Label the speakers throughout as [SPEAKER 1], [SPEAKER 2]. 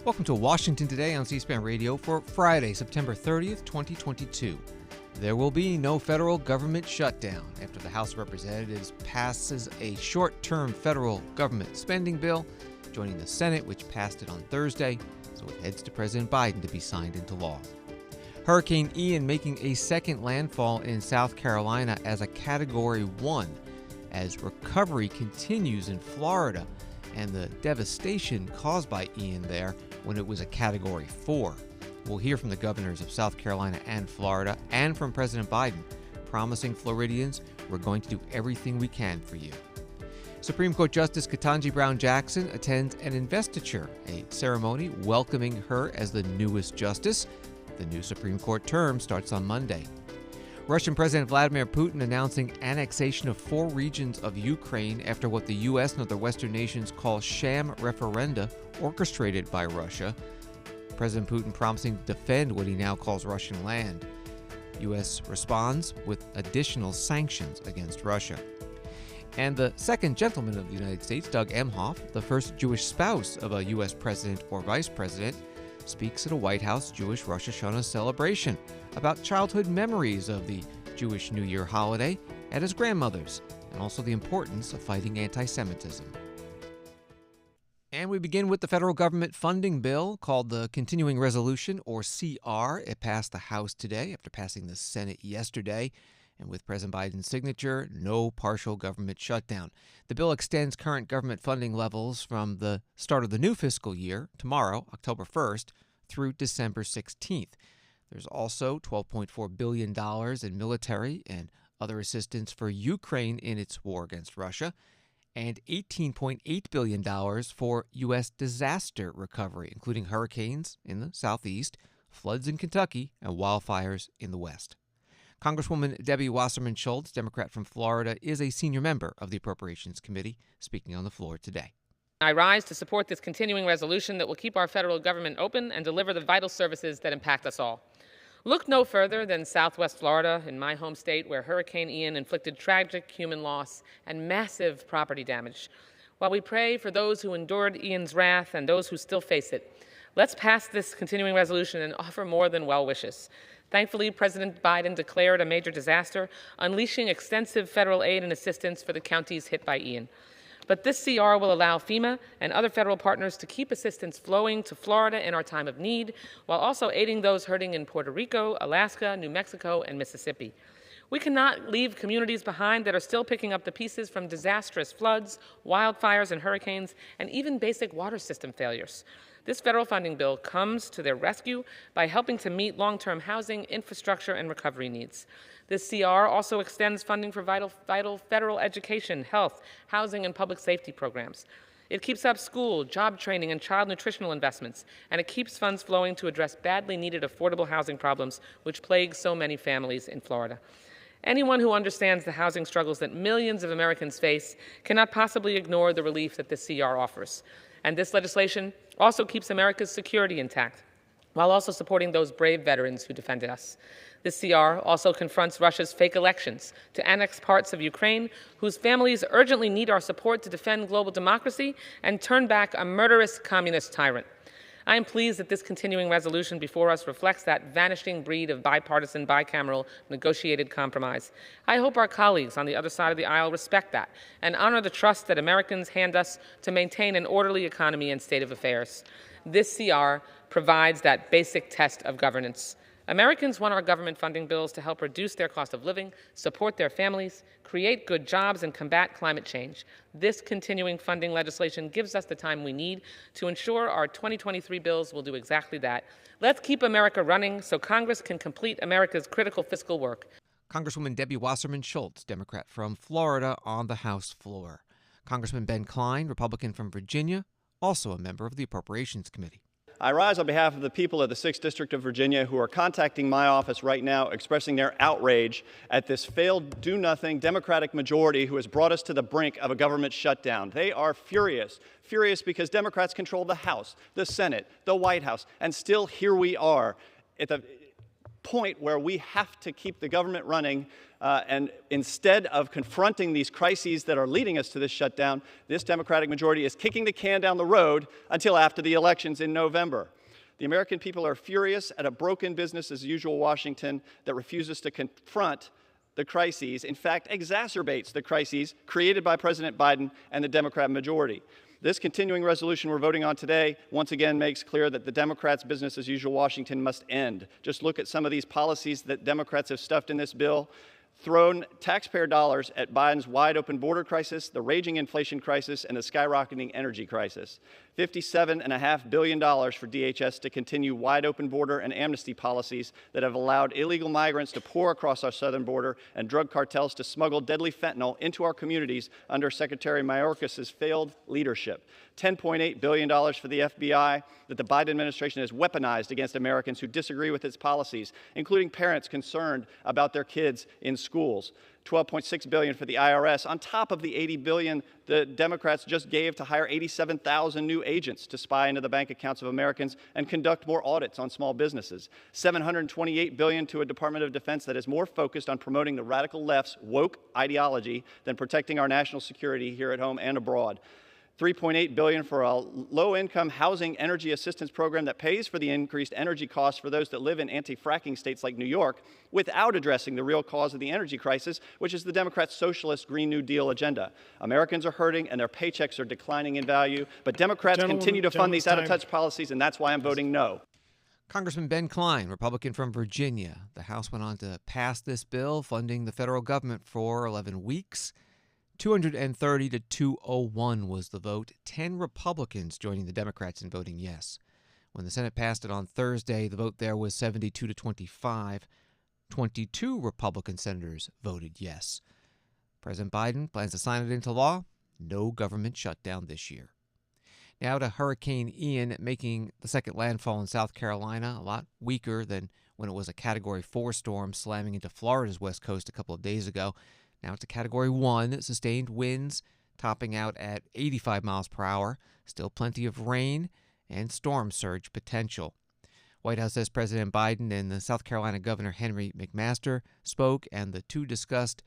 [SPEAKER 1] Welcome to Washington Today on C-SPAN Radio for Friday, September 30th, 2022. There will be no federal government shutdown after the House of Representatives passes a short-term federal government spending bill, joining the Senate, which passed it on Thursday, so it heads to President Biden to be signed into law. Hurricane Ian making a second landfall in South Carolina as a Category 1, as recovery continues in Florida and the devastation caused by Ian there when it was a Category 4. We'll hear from the governors of South Carolina and Florida and from President Biden, promising Floridians we're going to do everything we can for you. Supreme Court Justice Ketanji Brown Jackson attends an investiture, a ceremony welcoming her as the newest justice. The new Supreme Court term starts on Monday. Russian President Vladimir Putin announcing annexation of 4 regions of Ukraine after what the U.S. and other Western nations call sham referenda orchestrated by Russia. President Putin promising to defend what he now calls Russian land. U.S. responds with additional sanctions against Russia. And the second gentleman of the United States, Doug Emhoff, the first Jewish spouse of a U.S. president or vice president, speaks at a White House Jewish Rosh Hashanah celebration about childhood memories of the Jewish New Year holiday at his grandmother's, and also the importance of fighting anti-Semitism. And we begin with the federal government funding bill called the Continuing Resolution, or CR. It passed the House today after passing the Senate yesterday. And with President Biden's signature, no partial government shutdown. The bill extends current government funding levels from the start of the new fiscal year, tomorrow, October 1st, through December 16th. There's also $12.4 billion in military and other assistance for Ukraine in its war against Russia, and $18.8 billion for U.S. disaster recovery, including hurricanes in the southeast, floods in Kentucky, and wildfires in the west. Congresswoman Debbie Wasserman Schultz, Democrat from Florida, is a senior member of the Appropriations Committee, speaking on the floor today.
[SPEAKER 2] I rise to support this continuing resolution that will keep our federal government open and deliver the vital services that impact us all. Look no further than Southwest Florida, in my home state, where Hurricane Ian inflicted tragic human loss and massive property damage. While we pray for those who endured Ian's wrath and those who still face it, let's pass this continuing resolution and offer more than well wishes. Thankfully, President Biden declared a major disaster, unleashing extensive federal aid and assistance for the counties hit by Ian. But this CR will allow FEMA and other federal partners to keep assistance flowing to Florida in our time of need, while also aiding those hurting in Puerto Rico, Alaska, New Mexico, and Mississippi. We cannot leave communities behind that are still picking up the pieces from disastrous floods, wildfires, and hurricanes, and even basic water system failures. This federal funding bill comes to their rescue by helping to meet long-term housing, infrastructure, and recovery needs. This CR also extends funding for vital federal education, health, housing, and public safety programs. It keeps up school, job training, and child nutritional investments, and it keeps funds flowing to address badly needed affordable housing problems which plague so many families in Florida. Anyone who understands the housing struggles that millions of Americans face cannot possibly ignore the relief that this CR offers. And this legislation also keeps America's security intact, while also supporting those brave veterans who defended us. This CR also confronts Russia's fake elections to annex parts of Ukraine, whose families urgently need our support to defend global democracy and turn back a murderous communist tyrant. I am pleased that this continuing resolution before us reflects that vanishing breed of bipartisan, bicameral, negotiated compromise. I hope our colleagues on the other side of the aisle respect that and honor the trust that Americans hand us to maintain an orderly economy and state of affairs. This CR provides that basic test of governance. Americans want our government funding bills to help reduce their cost of living, support their families, create good jobs, and combat climate change. This continuing funding legislation gives us the time we need to ensure our 2023 bills will do exactly that. Let's keep America running so Congress can complete America's critical fiscal work.
[SPEAKER 1] Congresswoman Debbie Wasserman Schultz, Democrat from Florida, on the House floor. Congressman Ben Cline, Republican from Virginia, also a member of the Appropriations Committee.
[SPEAKER 3] I rise on behalf of the people of the 6th District of Virginia who are contacting my office right now expressing their outrage at this failed do-nothing Democratic majority who has brought us to the brink of a government shutdown. They are furious because Democrats control the House, the Senate, the White House, and still here we are point where we have to keep the government running, and instead of confronting these crises that are leading us to this shutdown, this Democratic majority is kicking the can down the road until after the elections in November. The American people are furious at a broken business-as-usual Washington that refuses to confront the crises, in fact, exacerbates the crises created by President Biden and the Democrat majority. This continuing resolution we're voting on today once again makes clear that the Democrats' business-as-usual Washington must end. Just look at some of these policies that Democrats have stuffed in this bill. Thrown taxpayer dollars at Biden's wide-open border crisis, the raging inflation crisis, and the skyrocketing energy crisis. $57.5 billion for DHS to continue wide-open border and amnesty policies that have allowed illegal migrants to pour across our southern border and drug cartels to smuggle deadly fentanyl into our communities under Secretary Mayorkas' failed leadership. $10.8 billion for the FBI that the Biden administration has weaponized against Americans who disagree with its policies, including parents concerned about their kids in schools. $12.6 billion for the IRS, on top of the $80 billion the Democrats just gave to hire 87,000 new agents to spy into the bank accounts of Americans and conduct more audits on small businesses. $728 billion to a Department of Defense that is more focused on promoting the radical left's woke ideology than protecting our national security here at home and abroad. $3.8 billion for a low-income housing energy assistance program that pays for the increased energy costs for those that live in anti-fracking states like New York without addressing the real cause of the energy crisis, which is the Democrats' socialist Green New Deal agenda. Americans are hurting and their paychecks are declining in value, but Democrats continue to fund these out-of-touch policies, and that's why I'm voting no.
[SPEAKER 1] Congressman Ben Cline, Republican from Virginia. The House went on to pass this bill funding the federal government for 11 weeks. 230 to 201 was the vote, 10 Republicans joining the Democrats in voting yes. When the Senate passed it on Thursday, the vote there was 72 to 25. 22 Republican senators voted yes. President Biden plans to sign it into law. No government shutdown this year. Now to Hurricane Ian making the second landfall in South Carolina, a lot weaker than when it was a Category 4 storm slamming into Florida's west coast a couple of days ago. Now it's a Category 1, sustained winds topping out at 85 miles per hour. Still plenty of rain and storm surge potential. White House says President Biden and the South Carolina Governor Henry McMaster spoke, and the two discussed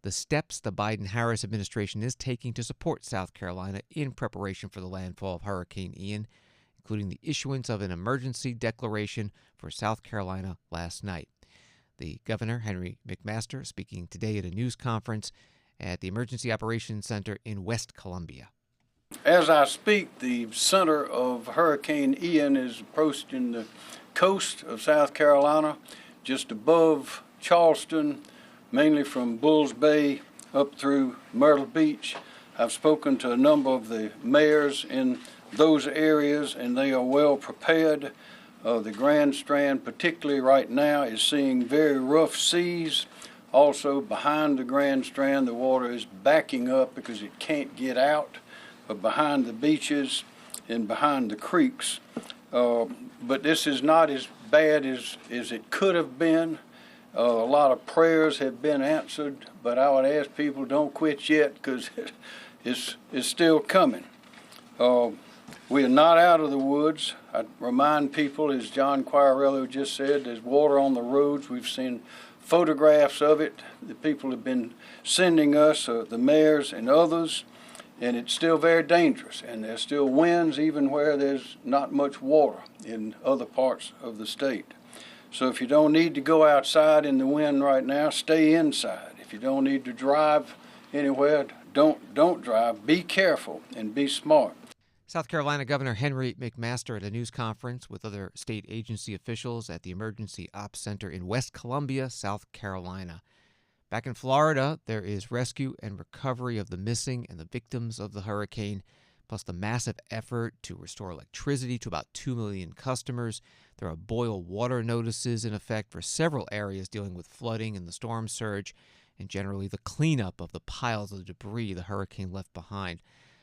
[SPEAKER 1] the steps the Biden-Harris administration is taking to support South Carolina in preparation for the landfall of Hurricane Ian, including the issuance of an emergency declaration for South Carolina last night. The governor, Henry McMaster, speaking today at a news conference at the Emergency Operations Center in West Columbia.
[SPEAKER 4] As I speak, the center of Hurricane Ian is approaching the coast of South Carolina, just above Charleston, mainly from Bulls Bay up through Myrtle Beach. I've spoken to a number of the mayors in those areas, and they are well prepared. The Grand Strand, particularly right now, is seeing very rough seas. Also, behind the Grand Strand, the water is backing up because it can't get out behind the beaches and behind the creeks. But this is not as bad as it could have been. A lot of prayers have been answered, but I would ask people don't quit yet because it's still coming. We are not out of the woods. I remind people, as John Quirello just said, there's water on the roads. We've seen photographs of it. The people have been sending us, the mayors and others, and it's still very dangerous. And there's still winds even where there's not much water in other parts of the state. So if you don't need to go outside in the wind right now, stay inside. If you don't need to drive anywhere, don't drive. Be careful and be smart.
[SPEAKER 1] South Carolina Governor Henry McMaster at a news conference with other state agency officials at the Emergency Ops Center in West Columbia, South Carolina. Back in Florida, there is rescue and recovery of the missing and the victims of the hurricane, plus the massive effort to restore electricity to about 2 million customers. There are boil water notices in effect for several areas dealing with flooding and the storm surge, and generally the cleanup of the piles of debris the hurricane left behind.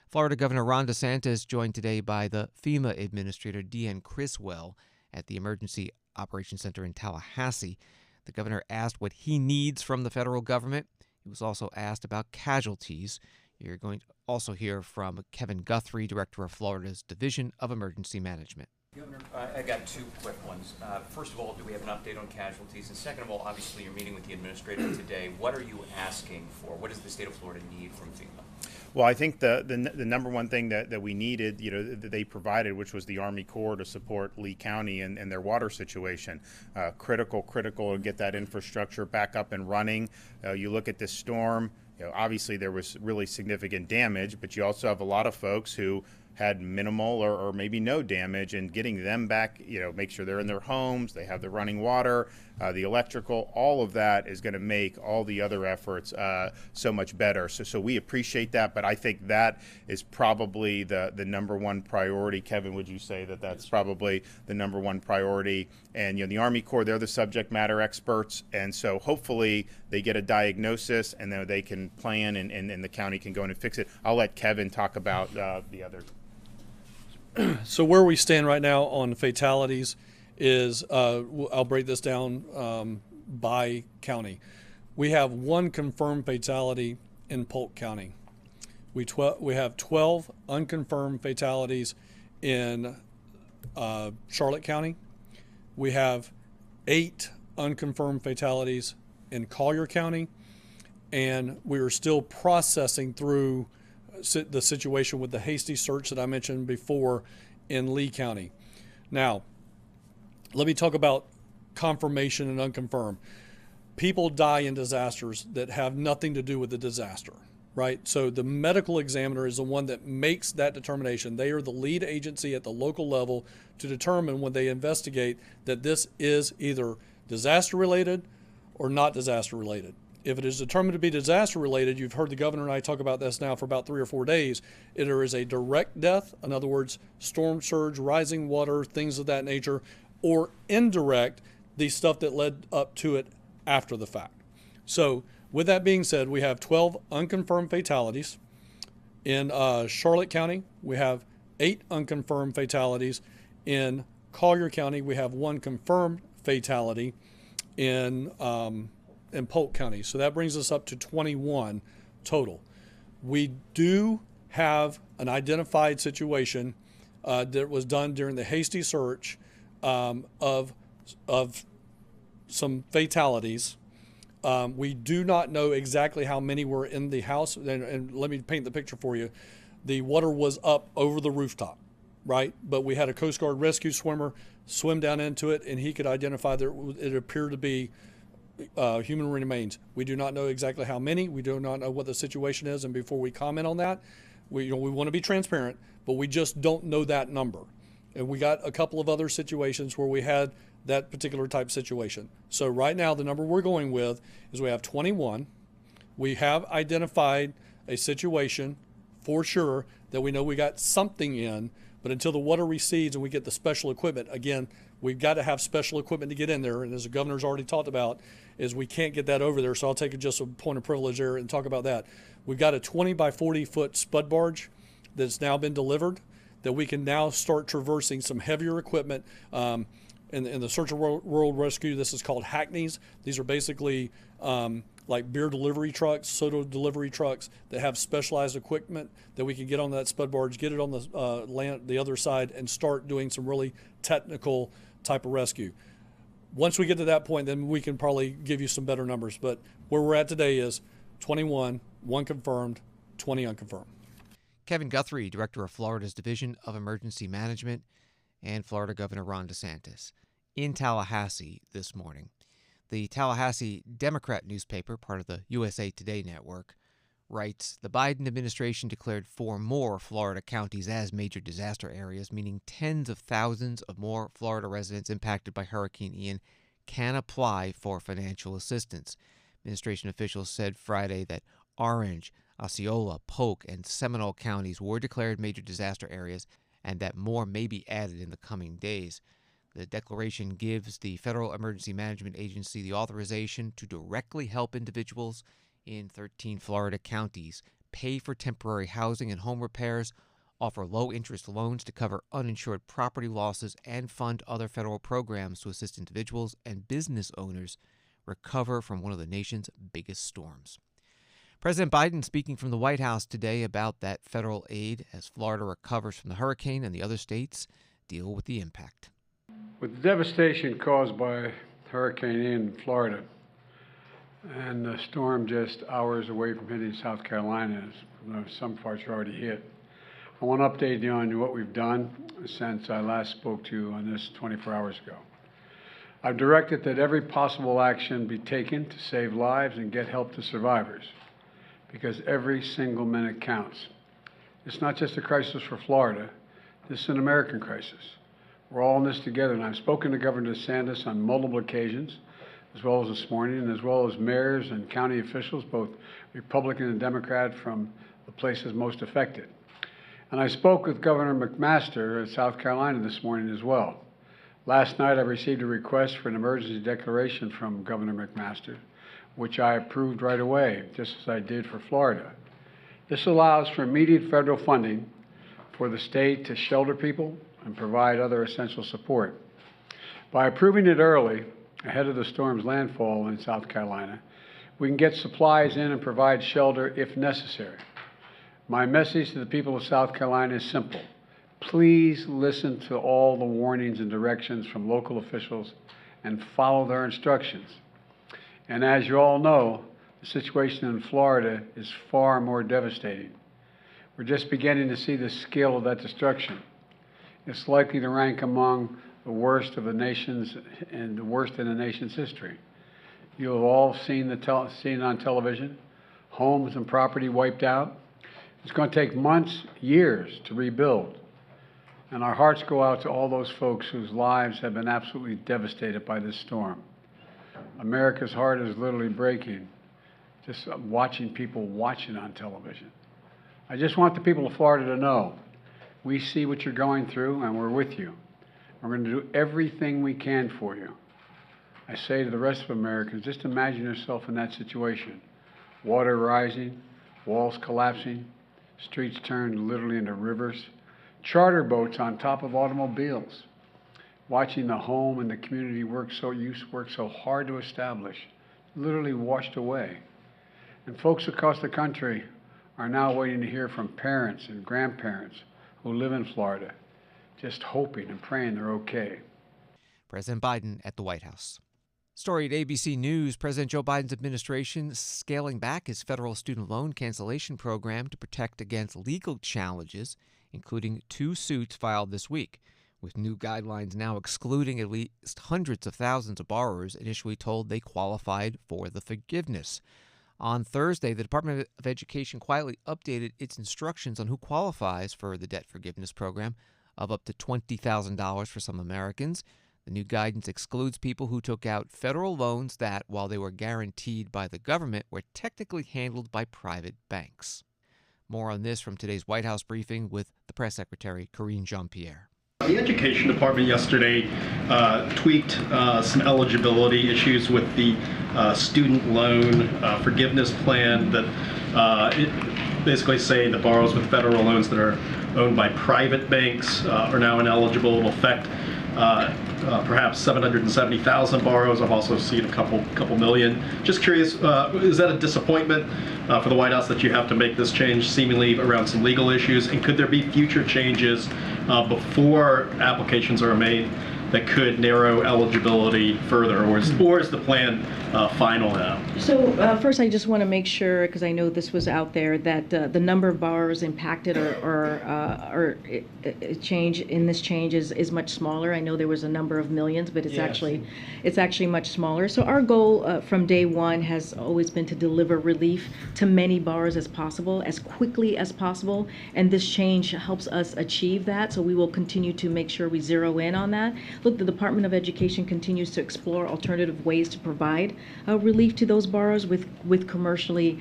[SPEAKER 1] Florida Governor Ron DeSantis joined today by the FEMA Administrator Deanne Criswell at the Emergency Operations Center in Tallahassee. The governor asked what he needs from the federal government. He was also asked about casualties. You're going to also hear from Kevin Guthrie, Director of Florida's Division of Emergency Management.
[SPEAKER 5] Governor, I got two quick ones. First of all, do we have an update on casualties? And second of all, obviously you're meeting with the administrator today. What are you asking for? What does the state of Florida need from FEMA?
[SPEAKER 6] Well, I think the number one thing that we needed, that they provided, which was the Army Corps to support Lee County and their water situation. Critical to get that infrastructure back up and running. You look at this storm, obviously there was really significant damage, but you also have a lot of folks who had minimal or maybe no damage, and getting them back, make sure they're in their homes, they have the running water, the electrical, all of that is going to make all the other efforts so much better. So we appreciate that, but I think that is probably the number one priority. Kevin, would you say that that's probably the number one priority? And the Army Corps, they're the subject matter experts, and so hopefully they get a diagnosis and then they can plan and the county can go in and fix it. I'll let Kevin talk about the others.
[SPEAKER 7] So where we stand right now on fatalities is, I'll break this down by county. We have one confirmed fatality in Polk County. We have 12 unconfirmed fatalities in Charlotte County. We have 8 unconfirmed fatalities in Collier County, and we are still processing through the situation with the hasty search that I mentioned before in Lee County. Now, let me talk about confirmation and unconfirmed. People die in disasters that have nothing to do with the disaster, right? So the medical examiner is the one that makes that determination. They are the lead agency at the local level to determine when they investigate that this is either disaster related or not disaster related. If it is determined to be disaster related, you've heard the governor and I talk about this now for about 3 or 4 days, there is a direct death, in other words, storm surge, rising water, things of that nature, or indirect, the stuff that led up to it after the fact. So with that being said, we have 12 unconfirmed fatalities. In Charlotte County, we have 8 unconfirmed fatalities. In Collier County, we have 1 confirmed fatality. In Polk County. So that brings us up to 21 total. We do have an identified situation that was done during the hasty search of some fatalities. We do not know exactly how many were in the house. And let me paint the picture for you. The water was up over the rooftop, right? But we had a Coast Guard rescue swimmer swim down into it, and he could identify that it appeared to be human remains. We do not know exactly how many. We do not know what the situation is, and before we comment on that, we want to be transparent, but we just don't know that number. And we got a couple of other situations where we had that particular type situation. So right now, the number we're going with is we have 21. We have identified a situation for sure that we know we got something in, but until the water recedes and we get the special equipment, again, we've got to have special equipment to get in there. And as the governor's already talked about, is we can't get that over there. So I'll take just a point of privilege there and talk about that. We've got a 20 by 40 foot spud barge that's now been delivered that we can now start traversing some heavier equipment. In the Search and World Rescue, this is called hackneys. These are basically like beer delivery trucks, soda delivery trucks that have specialized equipment that we can get on that spud barge, get it on the land, the other side, and start doing some really technical type of rescue. Once we get to that point, then we can probably give you some better numbers. But where we're at today is 21, 1 confirmed, 20 unconfirmed.
[SPEAKER 1] Kevin Guthrie, Director of Florida's Division of Emergency Management, and Florida Governor Ron DeSantis in Tallahassee this morning. The Tallahassee Democrat newspaper, part of the USA Today network, writes, the Biden administration declared 4 more Florida counties as major disaster areas, meaning tens of thousands of more Florida residents impacted by Hurricane Ian can apply for financial assistance. Administration officials said Friday that Orange, Osceola, Polk, and Seminole counties were declared major disaster areas and that more may be added in the coming days. The declaration gives the Federal Emergency Management Agency the authorization to directly help individuals in 13 Florida counties pay for temporary housing and home repairs, offer low-interest loans to cover uninsured property losses, and fund other federal programs to assist individuals and business owners recover from one of the nation's biggest storms. President Biden speaking from the White House today about that federal aid as Florida recovers from the hurricane and the other states deal with the impact.
[SPEAKER 8] With the devastation caused by Hurricane Ian in Florida and the storm just hours away from hitting South Carolina, as some parts are already hit, I want to update you on what we've done since I last spoke to you on this 24 hours ago. I've directed that every possible action be taken to save lives and get help to survivors, because every single minute counts. It's not just a crisis for Florida. This is an American crisis. We're all in this together, and I've spoken to Governor DeSantis on multiple occasions, as well as this morning, and as well as mayors and county officials, both Republican and Democrat, from the places most affected. And I spoke with Governor McMaster of South Carolina this morning as well. Last night I received a request for an emergency declaration from Governor McMaster, which I approved right away, just as I did for Florida. This allows for immediate federal funding for the state to shelter people and provide other essential support. By approving it early, ahead of the storm's landfall in South Carolina, we can get supplies in and provide shelter if necessary. My message to the people of South Carolina is simple. Please listen to all the warnings and directions from local officials and follow their instructions. And as you all know, the situation in Florida is far more devastating. We're just beginning to see the scale of that destruction. It's likely to rank among the worst of the nation's and the worst in the nation's history. You have all seen it on television, homes and property wiped out. It's going to take months, years to rebuild. And our hearts go out to all those folks whose lives have been absolutely devastated by this storm. America's heart is literally breaking just watching people watch it on television. I just want the people of Florida to know we see what you're going through and we're with you. We're going to do everything we can for you. I say to the rest of Americans, just imagine yourself in that situation. Water rising, walls collapsing, streets turned literally into rivers, charter boats on top of automobiles, watching the home and the community work so hard to establish, literally washed away. And folks across the country are now waiting to hear from parents and grandparents who live in Florida, just hoping and praying they're okay.
[SPEAKER 1] President Biden at the White House. Story at ABC News, President Joe Biden's administration scaling back his federal student loan cancellation program to protect against legal challenges, including 2 suits filed this week, with new guidelines now excluding at least hundreds of thousands of borrowers initially told they qualified for the forgiveness. On Thursday, the Department of Education quietly updated its instructions on who qualifies for the debt forgiveness program of up to $20,000 for some Americans. The new guidance excludes people who took out federal loans that, while they were guaranteed by the government, were technically handled by private banks. More on this from today's White House briefing with the Press Secretary, Karine Jean-Pierre.
[SPEAKER 9] The Education Department yesterday tweaked some eligibility issues with the student loan forgiveness plan that basically say the borrowers with federal loans that are owned by private banks are now ineligible. It'll affect perhaps 770,000 borrowers. I've also seen a couple million. Just curious, is that a disappointment for the White House that you have to make this change seemingly around some legal issues? And could there be future changes before applications are made that could narrow eligibility further, or is the plan final now?
[SPEAKER 10] So first, I just want to make sure, because I know this was out there, that the number of borrowers impacted or change in this change is much smaller. I know there was a number of millions, but it's actually much smaller. So our goal from day one has always been to deliver relief to many borrowers as possible, as quickly as possible, and this change helps us achieve that. So we will continue to make sure we zero in on that. Look, the Department of Education continues to explore alternative ways to provide relief to those borrowers with commercially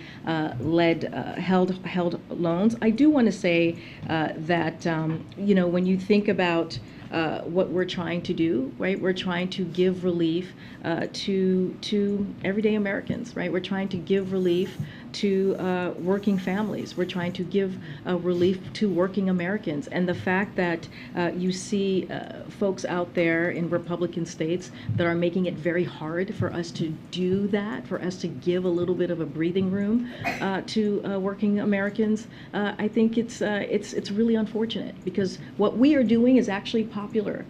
[SPEAKER 10] led held loans. I do want to say that when you think about what we're trying to do, right? We're trying to give relief to everyday Americans, right? We're trying to give relief to working families. We're trying to give relief to working Americans. And the fact that you see folks out there in Republican states that are making it very hard for us to do that, for us to give a little bit of a breathing room to working Americans, I think it's really unfortunate, because what we are doing is actually popular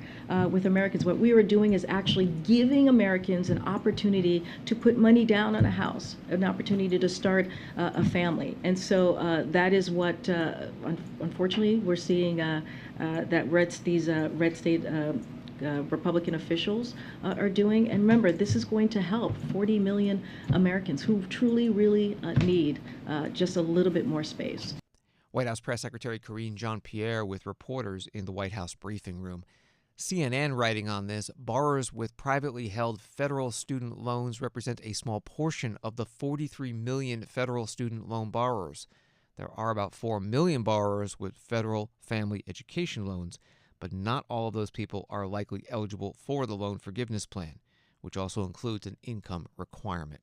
[SPEAKER 10] with Americans. What we are doing is actually giving Americans an opportunity to put money down on a house, an opportunity to start a family. And so that is what, unfortunately, we're seeing that these red state Republican officials are doing. And remember, this is going to help 40 million Americans who truly, really need just a little bit more space.
[SPEAKER 1] White House Press Secretary Karine Jean-Pierre with reporters in the White House briefing room. CNN writing on this, borrowers with privately held federal student loans represent a small portion of the 43 million federal student loan borrowers. There are about 4 million borrowers with federal family education loans, but not all of those people are likely eligible for the loan forgiveness plan, which also includes an income requirement.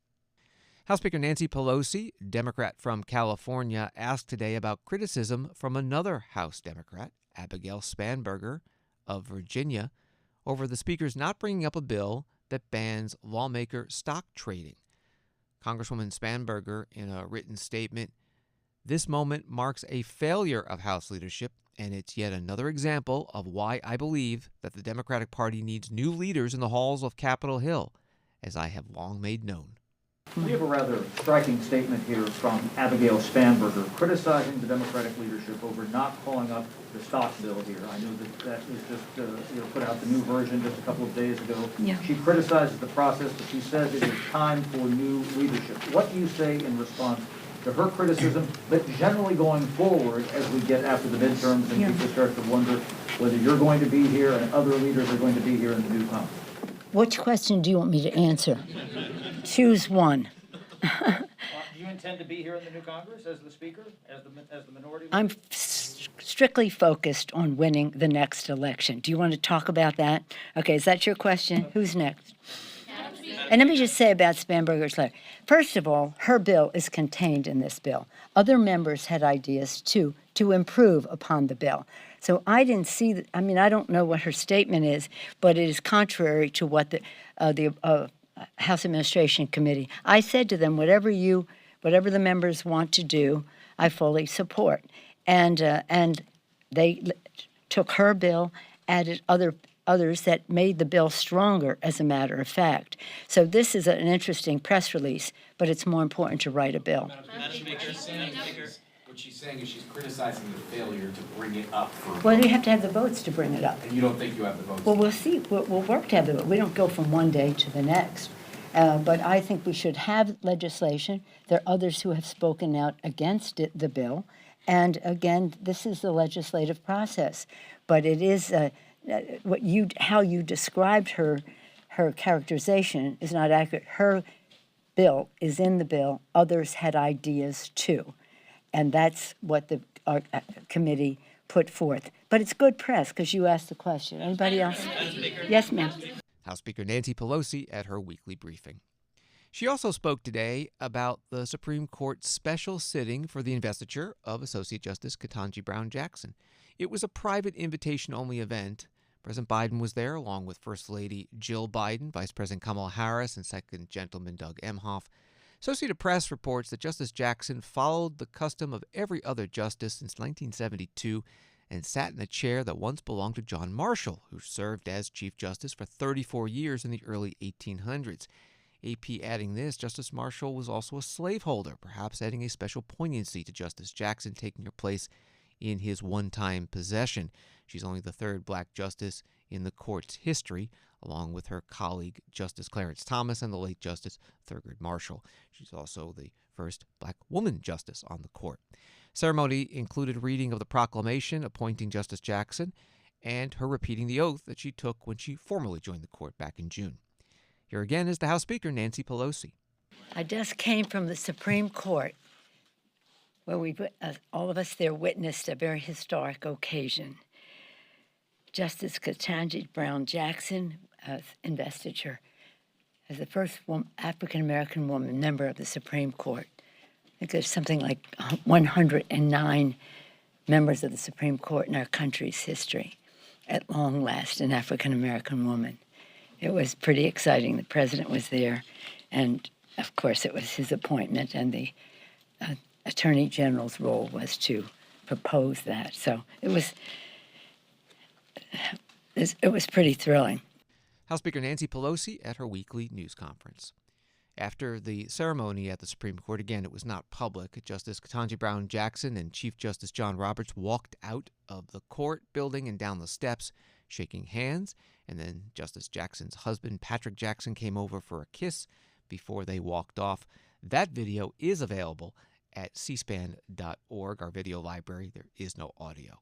[SPEAKER 1] House Speaker Nancy Pelosi, Democrat from California, asked today about criticism from another House Democrat, Abigail Spanberger of Virginia, over the Speaker's not bringing up a bill that bans lawmaker stock trading. Congresswoman Spanberger, in a written statement, "This moment marks a failure of House leadership, and it's yet another example of why I believe that the Democratic Party needs new leaders in the halls of Capitol Hill, as I have long made known."
[SPEAKER 11] We have a rather striking statement here from Abigail Spanberger criticizing the Democratic leadership over not calling up the stock bill here. I know that was just put out the new version just a couple of days ago.
[SPEAKER 10] Yeah.
[SPEAKER 11] She criticizes the process, but she says it is time for new leadership. What do you say in response to her criticism, but generally going forward as we get after the midterms and people start to wonder whether you're going to be here and other leaders are going to be here in the new Congress?
[SPEAKER 12] Which question do you want me to answer? Choose one.
[SPEAKER 11] Do you intend to be here in the new Congress as the Speaker, as the minority leader?
[SPEAKER 12] I'm strictly focused on winning the next election. Do you want to talk about that? Okay, is that your question? Who's next? And let me just say about Spanberger's letter. First of all, her bill is contained in this bill. Other members had ideas, too, to improve upon the bill. So I didn't see, I don't know what her statement is, but it is contrary to what the House Administration Committee. I said to them, whatever the members want to do, I fully support. And they took her bill, added others that made the bill stronger, as a matter of fact. So this is an interesting press release, but it's more important to write a bill.
[SPEAKER 13] Madam Speaker, what she's saying is she's criticizing the failure to bring it up for a
[SPEAKER 12] Well,
[SPEAKER 13] vote.
[SPEAKER 12] you have to have the votes to bring it up.
[SPEAKER 13] And you don't think you have the votes?
[SPEAKER 12] Well, we'll see. We'll work to have the vote. We don't go from one day to the next. But I think we should have legislation. There are others who have spoken out against the bill. And again, this is the legislative process. But it is how you described her characterization is not accurate. Her bill is in the bill. Others had ideas too. And that's what our committee put forth. But it's good press because you asked the question. Anybody else? Yes, ma'am.
[SPEAKER 1] House Speaker Nancy Pelosi at her weekly briefing. She also spoke today about the Supreme Court's special sitting for the investiture of Associate Justice Ketanji Brown Jackson. It was a private invitation-only event. President Biden was there, along with First Lady Jill Biden, Vice President Kamala Harris, and Second Gentleman Doug Emhoff. Associated Press reports that Justice Jackson followed the custom of every other justice since 1972 and sat in a chair that once belonged to John Marshall, who served as Chief Justice for 34 years in the early 1800s. AP adding this, Justice Marshall was also a slaveholder, perhaps adding a special poignancy to Justice Jackson taking her place in his one-time possession. She's only the third black justice in the court's history, along with her colleague Justice Clarence Thomas and the late Justice Thurgood Marshall. She's also the first black woman justice on the court. Ceremony included reading of the proclamation appointing Justice Jackson and her repeating the oath that she took when she formally joined the court back in June. Here again is the House Speaker, Nancy Pelosi.
[SPEAKER 12] I just came from the Supreme Court, where all of us there witnessed a very historic occasion. Justice Ketanji Brown Jackson, investiture, as the first African-American woman member of the Supreme Court. think there's something like 109 members of the Supreme Court in our country's history, at long last, an African-American woman. It was pretty exciting. The president was there, and of course it was his appointment, and the Attorney General's role was to propose that. So it was pretty thrilling.
[SPEAKER 1] House Speaker Nancy Pelosi at her weekly news conference. After the ceremony at the Supreme Court, again, it was not public, Justice Ketanji Brown Jackson and Chief Justice John Roberts walked out of the court building and down the steps, shaking hands, and then Justice Jackson's husband, Patrick Jackson, came over for a kiss before they walked off. That video is available at cspan.org, our video library. There is no audio.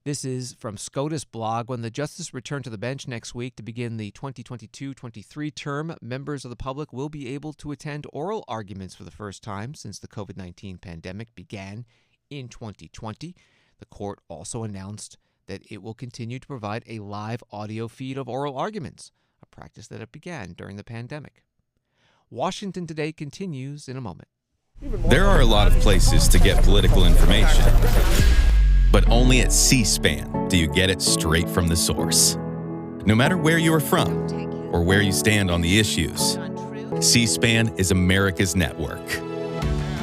[SPEAKER 1] This is from SCOTUS blog. When the justice return to the bench next week to begin the 2022-23 term, members of the public will be able to attend oral arguments for the first time since the COVID-19 pandemic began in 2020. The court also announced that it will continue to provide a live audio feed of oral arguments, a practice that it began during the pandemic. Washington Today continues in a moment.
[SPEAKER 14] There are a lot of places to get political information, but only at C-SPAN do you get it straight from the source. No matter where you are from or where you stand on the issues, C-SPAN is America's network.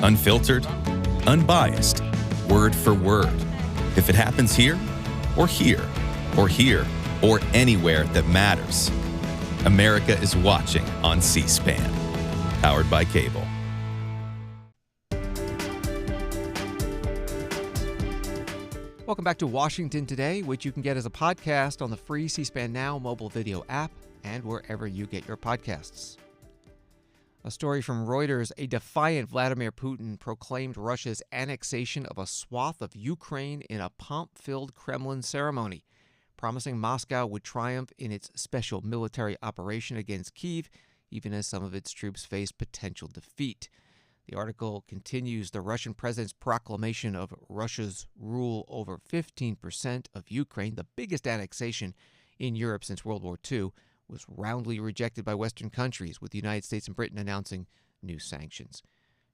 [SPEAKER 14] Unfiltered, unbiased, word for word. If it happens here, or here, or here, or anywhere that matters, America is watching on C-SPAN. Powered by cable.
[SPEAKER 1] Welcome back to Washington Today, which you can get as a podcast on the free C-SPAN Now mobile video app and wherever you get your podcasts. A story from Reuters: a defiant Vladimir Putin proclaimed Russia's annexation of a swath of Ukraine in a pomp-filled Kremlin ceremony, promising Moscow would triumph in its special military operation against Kyiv, even as some of its troops face potential defeat. The article continues: the Russian president's proclamation of Russia's rule over 15% of Ukraine, the biggest annexation in Europe since World War II, was roundly rejected by Western countries, with the United States and Britain announcing new sanctions.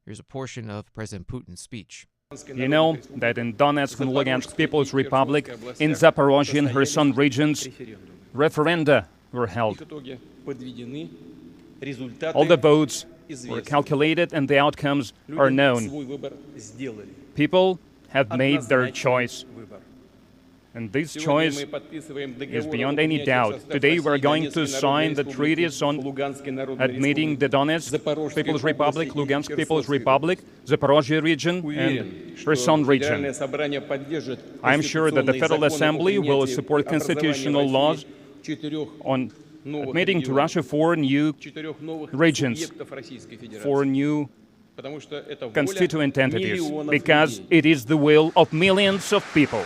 [SPEAKER 1] Here's a portion of President Putin's speech.
[SPEAKER 15] You know that in Donetsk and Lugansk People's Republic, in Zaporozhye and Kherson regions, referenda were held. All the votes were calculated and the outcomes are known. People have made their choice. And this choice is beyond any doubt. Today we're going to sign the treaties on admitting the Donetsk People's Republic, Lugansk People's Republic, Zaporozhye region, and Kherson region. I am sure that the Federal Assembly will support constitutional laws on admitting to Russia 4 new regions, 4 new constituent entities, because it is the will of millions of people.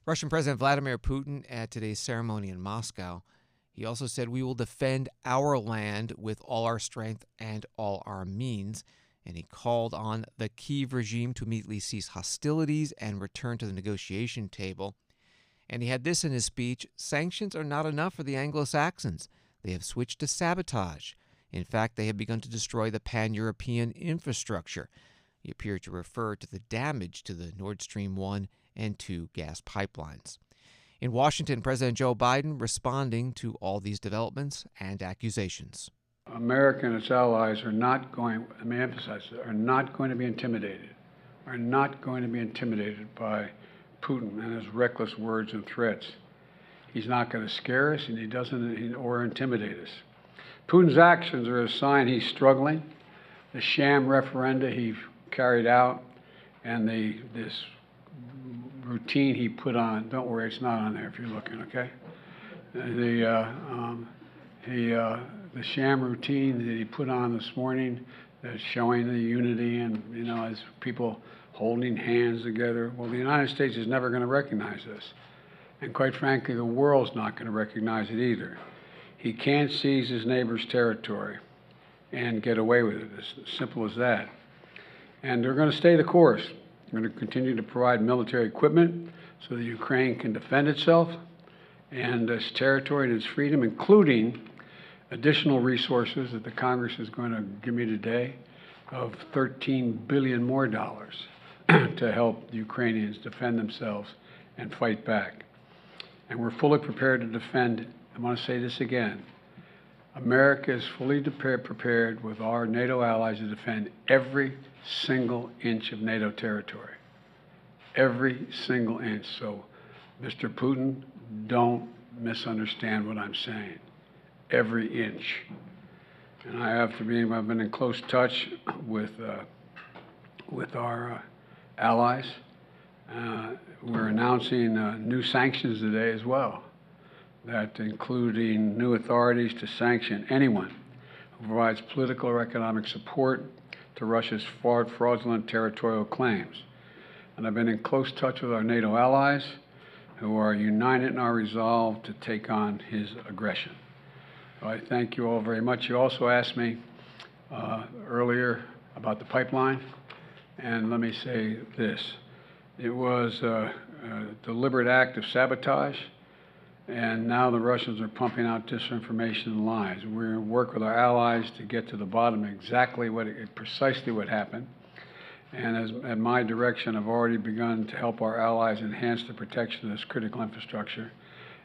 [SPEAKER 1] Russian President Vladimir Putin at today's ceremony in Moscow. He also said, "We will defend our land with all our strength and all our means." And he called on the Kyiv regime to immediately cease hostilities and return to the negotiation table. And he had this in his speech: sanctions are not enough for the Anglo-Saxons. They have switched to sabotage. In fact, they have begun to destroy the pan-European infrastructure. He appeared to refer to the damage to the Nord Stream 1 and 2 gas pipelines. In Washington, President Joe Biden responding to all these developments and accusations.
[SPEAKER 8] America and its allies are not going, let me emphasize, are not going to be intimidated, are not going to be intimidated by Putin and his reckless words and threats. He's not going to scare us, and he doesn't, or intimidate us. Putin's actions are a sign he's struggling. The sham referenda he carried out, and this routine he put on. Don't worry, it's not on there if you're looking. Okay. The sham routine that he put on this morning, that's showing the unity and as people holding hands together. Well, the United States is never going to recognize this. And quite frankly, the world's not going to recognize it either. He can't seize his neighbor's territory and get away with it. It's as simple as that. And they're going to stay the course. We're going to continue to provide military equipment so that Ukraine can defend itself and its territory and its freedom, including additional resources that the Congress is going to give me today of $13 billion more to help the Ukrainians defend themselves and fight back. And we're fully prepared to defend. I want to say this again. America is fully prepared with our NATO allies to defend every single inch of NATO territory. Every single inch. So, Mr. Putin, don't misunderstand what I'm saying. Every inch. And I've been in close touch with our allies. We're announcing new sanctions today as well, that including new authorities to sanction anyone who provides political or economic support to Russia's fraudulent territorial claims. And I've been in close touch with our NATO allies who are united in our resolve to take on his aggression. So I thank you all very much. You also asked me earlier about the pipeline, and let me say this. It was a deliberate act of sabotage, and now the Russians are pumping out disinformation and lies. We're going to work with our allies to get to the bottom of precisely what happened. And at my direction, I've already begun to help our allies enhance the protection of this critical infrastructure.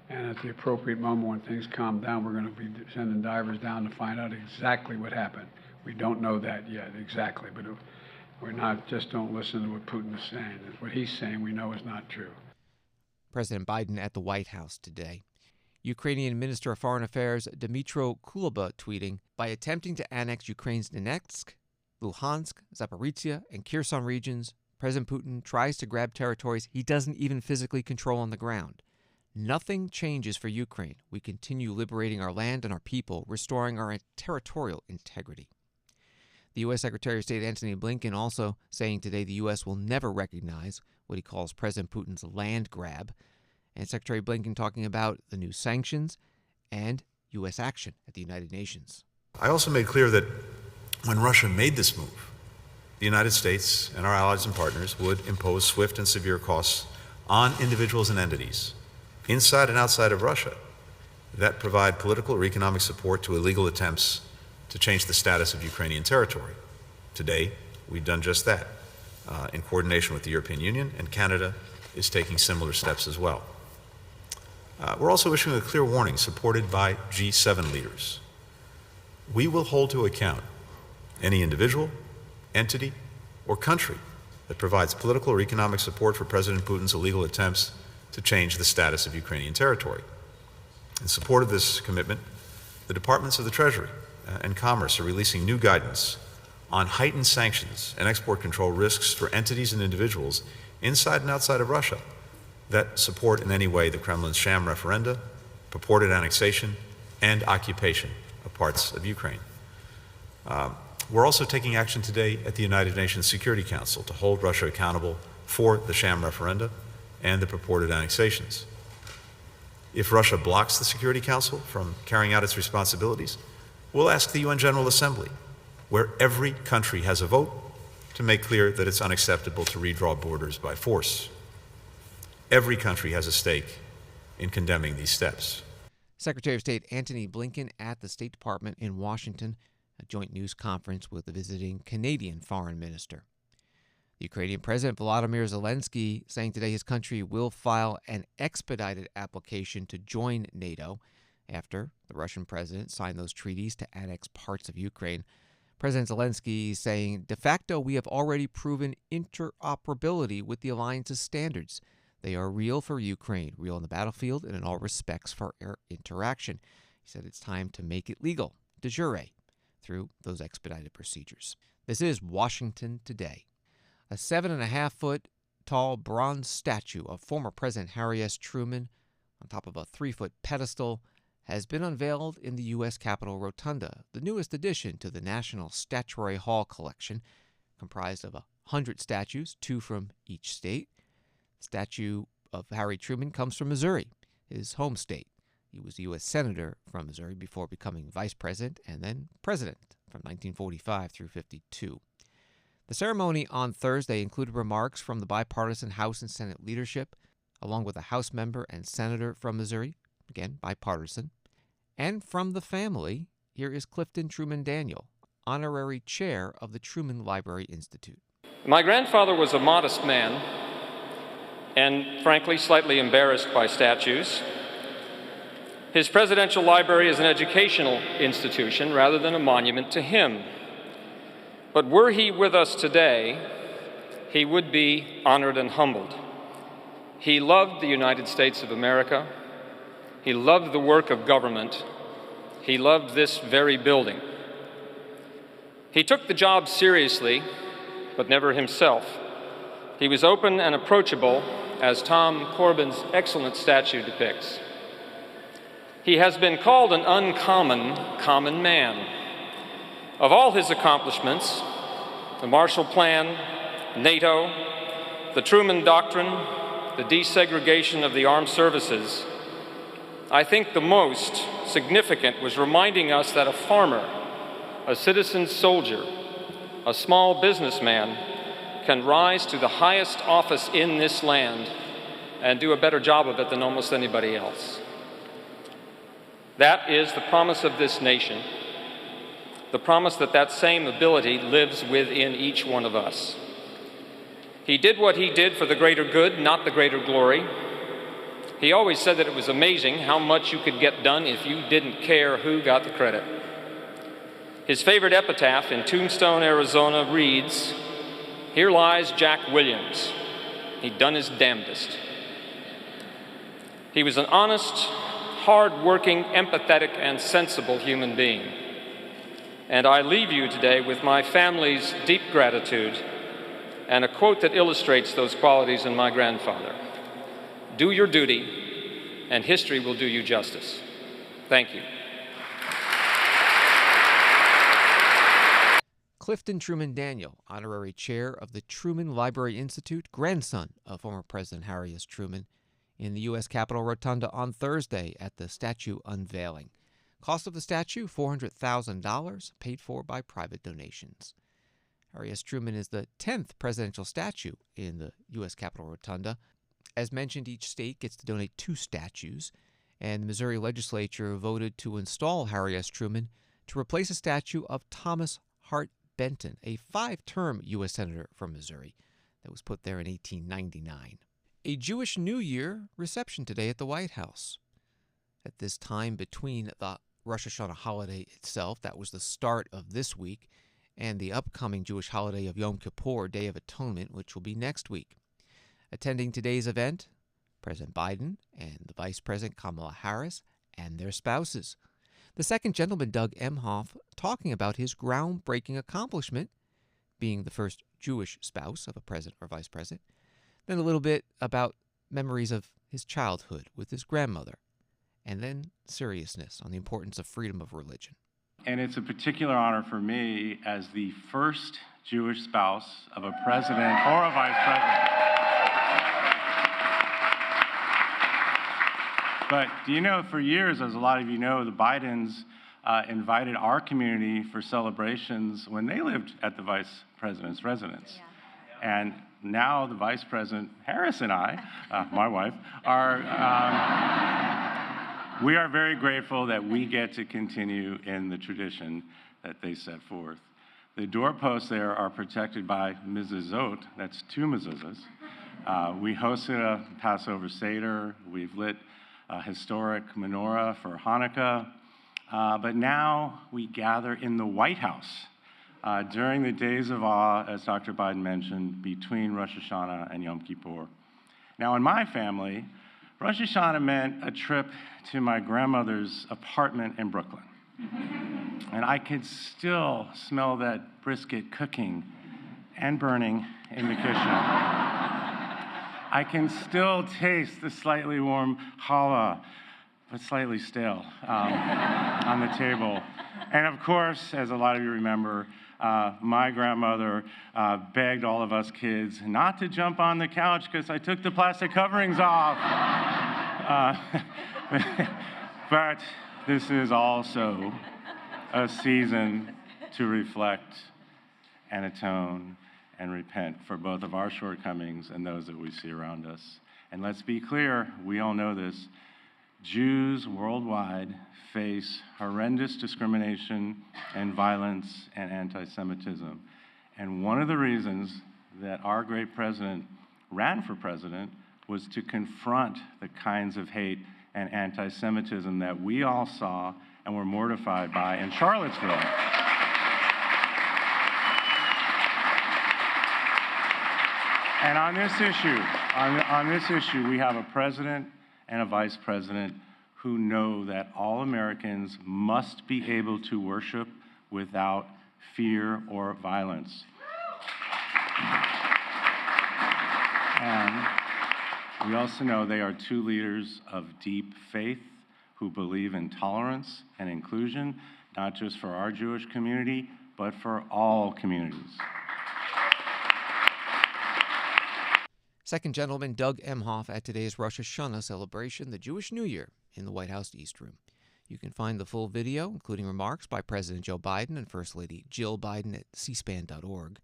[SPEAKER 8] And at the appropriate moment when things calm down, we're going to be sending divers down to find out exactly what happened. We don't know that yet exactly, but we're not, just don't listen to what Putin is saying. What he's saying we know is not true.
[SPEAKER 1] President Biden at the White House today. Ukrainian Minister of Foreign Affairs Dmytro Kuleba tweeting, by attempting to annex Ukraine's Donetsk, Luhansk, Zaporizhia, and Kherson regions, President Putin tries to grab territories he doesn't even physically control on the ground. Nothing changes for Ukraine. We continue liberating our land and our people, restoring our territorial integrity. The U.S. Secretary of State Antony Blinken also saying today the U.S. will never recognize what he calls President Putin's land grab, and Secretary Blinken talking about the new sanctions and U.S. action at the United Nations.
[SPEAKER 16] I also made clear that when Russia made this move, the United States and our allies and partners would impose swift and severe costs on individuals and entities inside and outside of Russia that provide political or economic support to illegal attempts to change the status of Ukrainian territory. Today, we've done just that, in coordination with the European Union, and Canada is taking similar steps as well. We're also issuing a clear warning supported by G7 leaders. We will hold to account any individual, entity, or country that provides political or economic support for President Putin's illegal attempts to change the status of Ukrainian territory. In support of this commitment, the Departments of the Treasury and Commerce are releasing new guidance on heightened sanctions and export control risks for entities and individuals inside and outside of Russia that support in any way the Kremlin's sham referenda, purported annexation, and occupation of parts of Ukraine. We're also taking action today at the United Nations Security Council to hold Russia accountable for the sham referenda and the purported annexations. If Russia blocks the Security Council from carrying out its responsibilities, we'll ask the UN General Assembly, where every country has a vote, to make clear that it's unacceptable to redraw borders by force. Every country has a stake in condemning these steps.
[SPEAKER 1] Secretary of State Antony Blinken at the State Department in Washington, a joint news conference with the visiting Canadian Foreign Minister. The Ukrainian President Volodymyr Zelensky saying today his country will file an expedited application to join NATO after the Russian president signed those treaties to annex parts of Ukraine. President Zelensky saying, de facto, we have already proven interoperability with the alliance's standards. They are real for Ukraine, real on the battlefield, and in all respects for our interaction. He said it's time to make it legal, de jure, through those expedited procedures. This is Washington Today. A 7.5-foot tall bronze statue of former President Harry S. Truman on top of a 3-foot pedestal has been unveiled in the U.S. Capitol Rotunda, the newest addition to the National Statuary Hall collection, comprised of 100 statues, 2 from each state. The statue of Harry Truman comes from Missouri, his home state. He was a U.S. Senator from Missouri before becoming Vice President and then President from 1945 through 52. The ceremony on Thursday included remarks from the bipartisan House and Senate leadership, along with a House member and senator from Missouri, again bipartisan, and from the family. Here is Clifton Truman Daniel honorary chair of the Truman Library Institute.
[SPEAKER 17] My grandfather was a modest man and, frankly, slightly embarrassed by statues. His presidential library is an educational institution rather than a monument to him. But were he with us today, he would be honored and humbled. He loved the United States of America. He loved the work of government. He loved this very building. He took the job seriously, but never himself. He was open and approachable, as Tom Corbin's excellent statue depicts. He has been called an uncommon, common man. Of all his accomplishments, the Marshall Plan, NATO, the Truman Doctrine, the desegregation of the armed services, I think the most significant was reminding us that a farmer, a citizen soldier, a small businessman can rise to the highest office in this land and do a better job of it than almost anybody else. That is the promise of this nation, the promise that that same ability lives within each one of us. He did what he did for the greater good, not the greater glory. He always said that it was amazing how much you could get done if you didn't care who got the credit. His favorite epitaph in Tombstone, Arizona reads, "Here lies Jack Williams. He'd done his damnedest." He was an honest, hard-working, empathetic, and sensible human being. And I leave you today with my family's deep gratitude and a quote that illustrates those qualities in my grandfather. Do your duty, and history will do you justice. Thank you.
[SPEAKER 1] Clifton Truman Daniel, honorary chair of the Truman Library Institute, grandson of former President Harry S. Truman, in the U.S. Capitol Rotunda on Thursday at the statue unveiling. Cost of the statue, $400,000, paid for by private donations. Harry S. Truman is the 10th presidential statue in the U.S. Capitol Rotunda. As mentioned, each state gets to donate 2 statues, and the Missouri legislature voted to install Harry S. Truman to replace a statue of Thomas Hart Benton, a 5-term U.S. Senator from Missouri that was put there in 1899. A Jewish New Year reception today at the White House. At this time between the Rosh Hashanah holiday itself, that was the start of this week, and the upcoming Jewish holiday of Yom Kippur, Day of Atonement, which will be next week. Attending today's event, President Biden and the Vice President Kamala Harris and their spouses. The second Gentleman Doug Emhoff talking about his groundbreaking accomplishment, being the first Jewish spouse of a president or vice president. Then a little bit about memories of his childhood with his grandmother. And then seriousness on the importance of freedom of religion.
[SPEAKER 18] And it's a particular honor for me as the first Jewish spouse of a president or a vice president. But do you know, for years, as a lot of you know, the Bidens invited our community for celebrations when they lived at the vice president's residence. Yeah. And now the Vice President Harris and I, my wife, we are very grateful that we get to continue in the tradition that they set forth. The doorposts there are protected by mezuzot, that's 2 mezuzahs. We hosted a Passover Seder. We've lit a historic menorah for Hanukkah. But now we gather in the White House during the days of awe, as Dr. Biden mentioned, between Rosh Hashanah and Yom Kippur. Now, in my family, Rosh Hashanah meant a trip to my grandmother's apartment in Brooklyn. And I could still smell that brisket cooking and burning in the kitchen. I can still taste the slightly warm challah, but slightly stale, on the table. And of course, as a lot of you remember, my grandmother begged all of us kids not to jump on the couch because I took the plastic coverings off. But this is also a season to reflect and atone and repent for both of our shortcomings and those that we see around us. And let's be clear, we all know this. Jews worldwide face horrendous discrimination and violence and anti-Semitism. And one of the reasons that our great president ran for president was to confront the kinds of hate and anti-Semitism that we all saw and were mortified by in Charlottesville. And on this issue, we have a president and a vice president who know that all Americans must be able to worship without fear or violence. And we also know they are two leaders of deep faith who believe in tolerance and inclusion, not just for our Jewish community, but for all communities.
[SPEAKER 1] Second Gentleman Doug Emhoff at today's Rosh Hashanah celebration, the Jewish New Year, in the White House East Room. You can find the full video, including remarks by President Joe Biden and First Lady Jill Biden at cspan.org.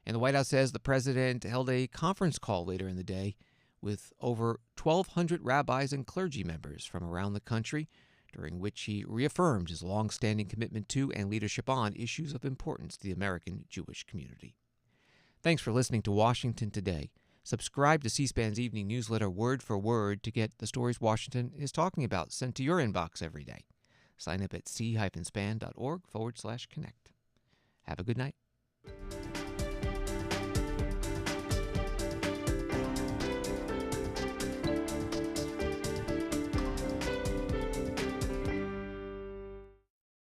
[SPEAKER 1] And the White House says the president held a conference call later in the day with over 1,200 rabbis and clergy members from around the country, during which he reaffirmed his long-standing commitment to and leadership on issues of importance to the American Jewish community. Thanks for listening to Washington Today. Subscribe to C-SPAN's evening newsletter word for word to get the stories Washington is talking about sent to your inbox every day. Sign up at c-span.org/connect. Have a good night.